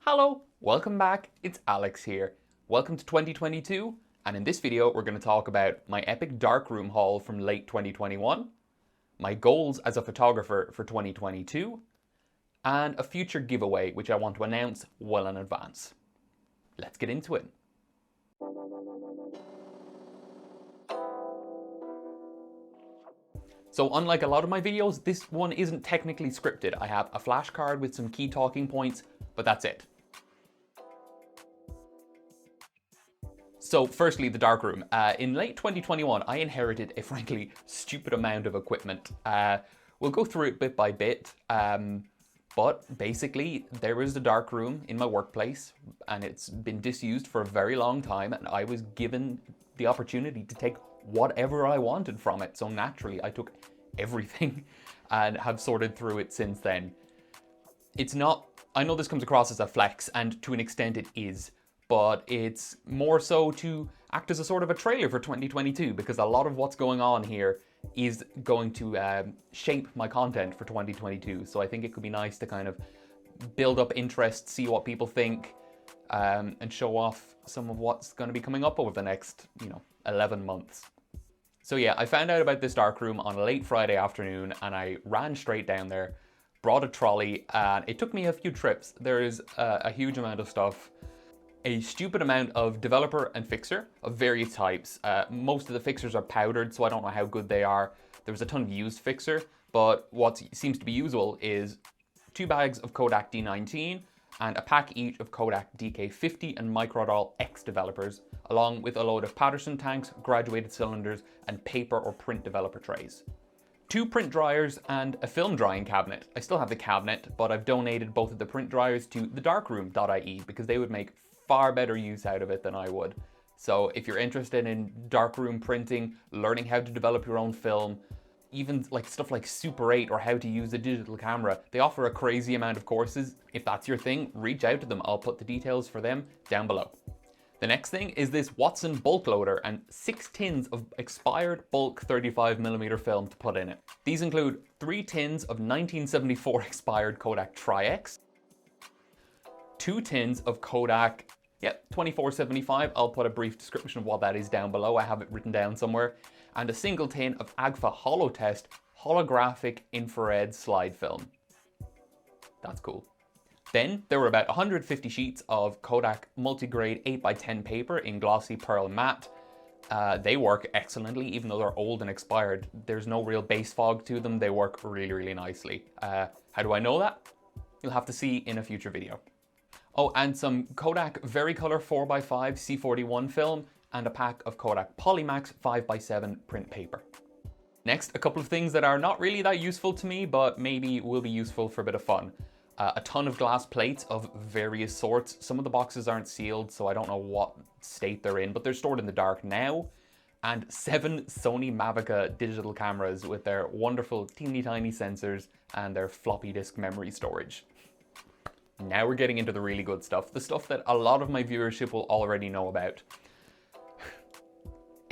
Hello, welcome back, it's Alex here. Welcome to 2022, and in this video we're going to talk about my epic Darkroom haul from late 2021, my goals as a photographer for 2022, and a future giveaway which I want to announce well in advance. Let's get into it. So unlike a lot of my videos, this one isn't technically scripted. I have a flashcard with some key talking points, but that's it. So firstly, the Darkroom. In late 2021, I inherited a frankly stupid amount of equipment. We'll go through it bit by bit, but basically there is the Darkroom in my workplace and it's been disused for a very long time, and I was given the opportunity to take whatever I wanted from it. So naturally I took everything and have sorted through it since then. It's not, I know this comes across as a flex, and to an extent it is, but it's more so to act as a sort of a trailer for 2022, because a lot of what's going on here is going to shape my content for 2022. So I think it could be nice to kind of build up interest, see what people think, and show off some of what's going to be coming up over the next, 11 months. So yeah, I found out about this Darkroom on a late Friday afternoon and I ran straight down there, brought a trolley, and it took me a few trips. There is a huge amount of stuff. A stupid amount of developer and fixer of various types. Most of the fixers are powdered, so I don't know how good they are. There was a ton of used fixer, but what seems to be usual is 2 bags of Kodak D19 and a pack each of Kodak DK50 and Microdoll X developers, along with a load of Patterson tanks, graduated cylinders, and paper or print developer trays. 2 print dryers and a film drying cabinet. I still have the cabinet, but I've donated both of the print dryers to thedarkroom.ie because they would make far better use out of it than I would. So if you're interested in darkroom printing, learning how to develop your own film, even like stuff like Super 8 or how to use a digital camera, they offer a crazy amount of courses. If that's your thing, reach out to them. I'll put the details for them down below. The next thing is this Watson bulk loader and 6 tins of expired bulk 35mm film to put in it. These include 3 tins of 1974 expired Kodak Tri-X, 2 tins of Kodak 2475, I'll put a brief description of what that is down below, I have it written down somewhere, and a single tin of Agfa Holotest holographic infrared slide film. That's cool. Then there were about 150 sheets of Kodak multigrade 8x10 paper in glossy pearl matte. They work excellently, even though they're old and expired. There's no real base fog to them, they work really, really nicely. How do I know that? You'll have to see in a future video. Oh, and some Kodak Vericolor 4x5 C41 film and a pack of Kodak Polymax 5x7 print paper. Next, a couple of things that are not really that useful to me, but maybe will be useful for a bit of fun. A ton of glass plates of various sorts. Some of the boxes aren't sealed, so I don't know what state they're in, but they're stored in the dark now. And 7 Sony Mavica digital cameras with their wonderful teeny tiny sensors and their floppy disk memory storage. Now we're getting into the really good stuff, the stuff that a lot of my viewership will already know about.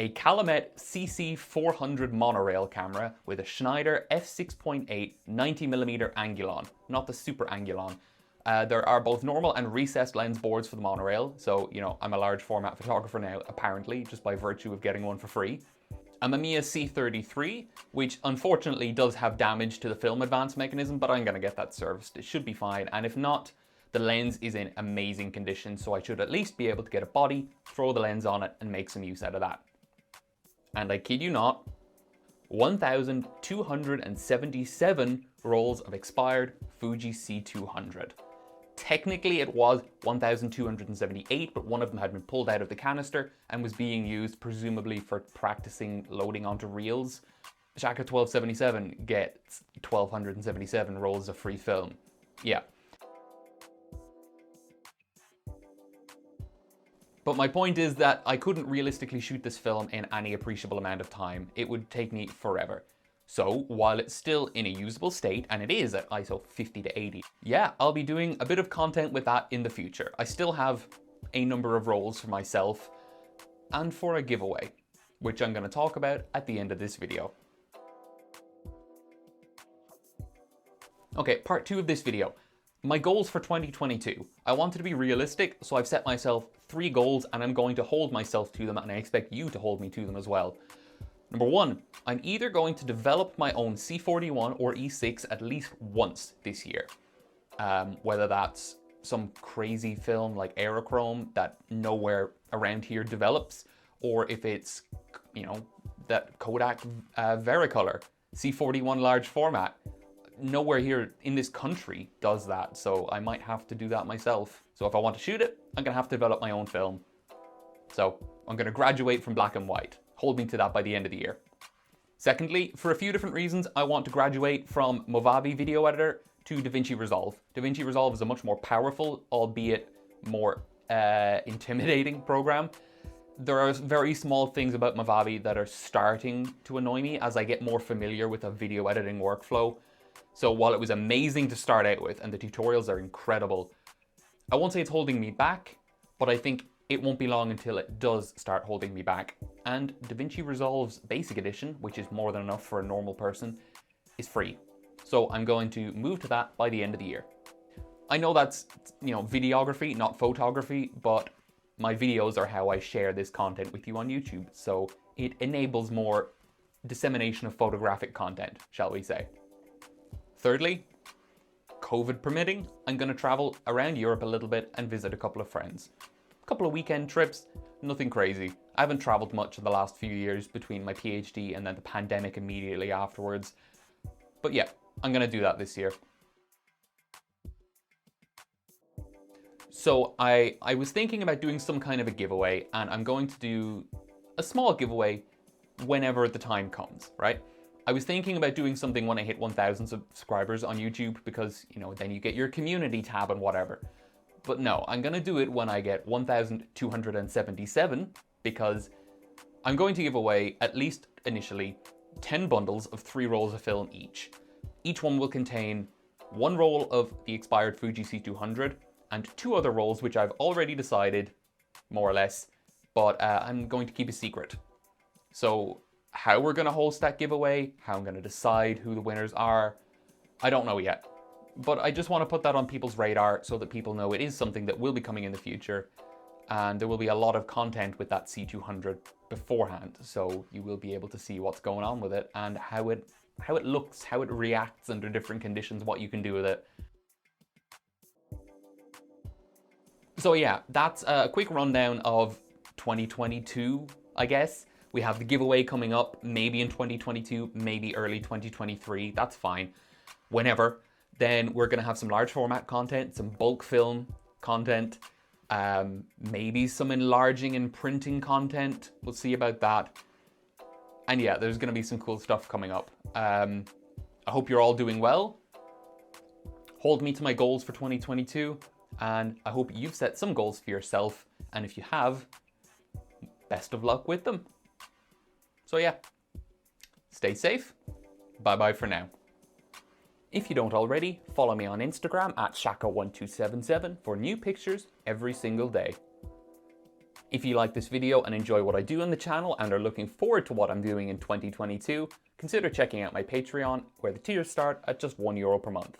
A Calumet CC400 monorail camera with a Schneider f6.8 90mm Angulon, not the super Angulon. There are both normal and recessed lens boards for the monorail, so I'm a large format photographer now apparently, just by virtue of getting one for free. A Mamiya C33, which unfortunately does have damage to the film advance mechanism, but I'm going to get that serviced. It should be fine, and if not, the lens is in amazing condition, so I should at least be able to get a body, throw the lens on it, and make some use out of that. And I kid you not, 1,277 rolls of expired Fuji C200. Technically it was 1,278, but one of them had been pulled out of the canister and was being used presumably for practicing loading onto reels. Shaka 1277 gets 1,277 rolls of free film. Yeah. But my point is that I couldn't realistically shoot this film in any appreciable amount of time. It would take me forever. So while it's still in a usable state, and it is at ISO 50 to 80, yeah, I'll be doing a bit of content with that in the future. I still have a number of rolls for myself and for a giveaway, which I'm going to talk about at the end of this video. Okay, part 2 of this video. My goals for 2022. I wanted to be realistic, so I've set myself 3 goals and I'm going to hold myself to them, and I expect you to hold me to them as well. Number 1, I'm either going to develop my own C41 or E6 at least once this year. Whether that's some crazy film like Darkroom that nowhere around here develops, or if it's, that Kodak Vericolor C41 large format. Nowhere here in this country does that, so I might have to do that myself. So if I want to shoot it, I'm gonna have to develop my own film. So I'm gonna graduate from black and white. Hold me to that by the end of the year. Secondly, for a few different reasons, I want to graduate from Movavi Video Editor to DaVinci Resolve. DaVinci Resolve is a much more powerful, albeit more intimidating program. There are very small things about Movavi that are starting to annoy me as I get more familiar with a video editing workflow. So while it was amazing to start out with, and the tutorials are incredible, I won't say it's holding me back, but I think it won't be long until it does start holding me back. And DaVinci Resolve's basic edition, which is more than enough for a normal person, is free. So I'm going to move to that by the end of the year. I know that's, videography, not photography, but my videos are how I share this content with you on YouTube. So it enables more dissemination of photographic content, shall we say. Thirdly, COVID permitting, I'm going to travel around Europe a little bit and visit a couple of friends. A couple of weekend trips, nothing crazy. I haven't traveled much in the last few years between my PhD and then the pandemic immediately afterwards. But yeah, I'm going to do that this year. So I was thinking about doing some kind of a giveaway, and I'm going to do a small giveaway whenever the time comes, right? I was thinking about doing something when I hit 1,000 subscribers on YouTube because, then you get your community tab and whatever. But no, I'm going to do it when I get 1,277 because I'm going to give away, at least initially, 10 bundles of 3 rolls of film each. Each one will contain 1 roll of the expired Fuji C200 and 2 other rolls which I've already decided, more or less, but I'm going to keep a secret. So how we're going to host that giveaway, how I'm going to decide who the winners are, I don't know yet. But I just want to put that on people's radar so that people know it is something that will be coming in the future, and there will be a lot of content with that C200 beforehand, so you will be able to see what's going on with it and how it looks, how it reacts under different conditions, what you can do with it. So yeah, that's a quick rundown of 2022, I guess. We have the giveaway coming up, maybe in 2022, maybe early 2023, that's fine, whenever. Then we're gonna have some large format content, some bulk film content, maybe some enlarging and printing content. We'll see about that. And yeah, there's gonna be some cool stuff coming up. I hope you're all doing well. Hold me to my goals for 2022, and I hope you've set some goals for yourself. And if you have, best of luck with them. So yeah, stay safe. Bye-bye for now. If you don't already, follow me on Instagram at Shaka1277 for new pictures every single day. If you like this video and enjoy what I do on the channel and are looking forward to what I'm doing in 2022, consider checking out my Patreon, where the tiers start at just €1 per month.